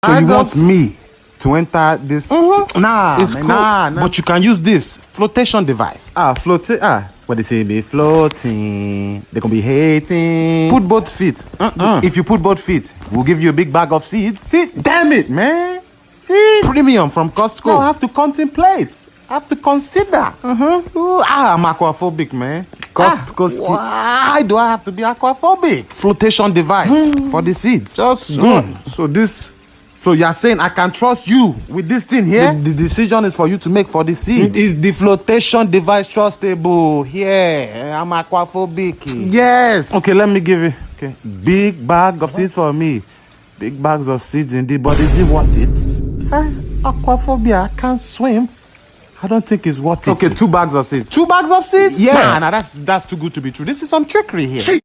So you want me to enter this? Nah, It's cool. Nah. But you can use this flotation device. What they say, be floating. They can be hating. Put both feet. If you put both feet, we'll give you a big bag of seeds. See, damn it, man. See, premium from Costco. Now I have to contemplate. I have to consider. I'm aquaphobic, man. Costco. Why do I have to be aquaphobic? Flotation device for the seeds. Just good. So you're saying I can trust you with this thing here? The decision is for you to make for the seed. Is the flotation device trustable? Yeah, I'm aquaphobic. Yes. Okay, let me give you. Okay, big bag of seeds for me. Big bags of seeds indeed, but is it worth it? Aquaphobia, I can't swim. I don't think it's worth it. Okay, 2 bags of seeds. 2 bags of seeds? Yeah. Nah, that's too good to be true. This is some trickery here.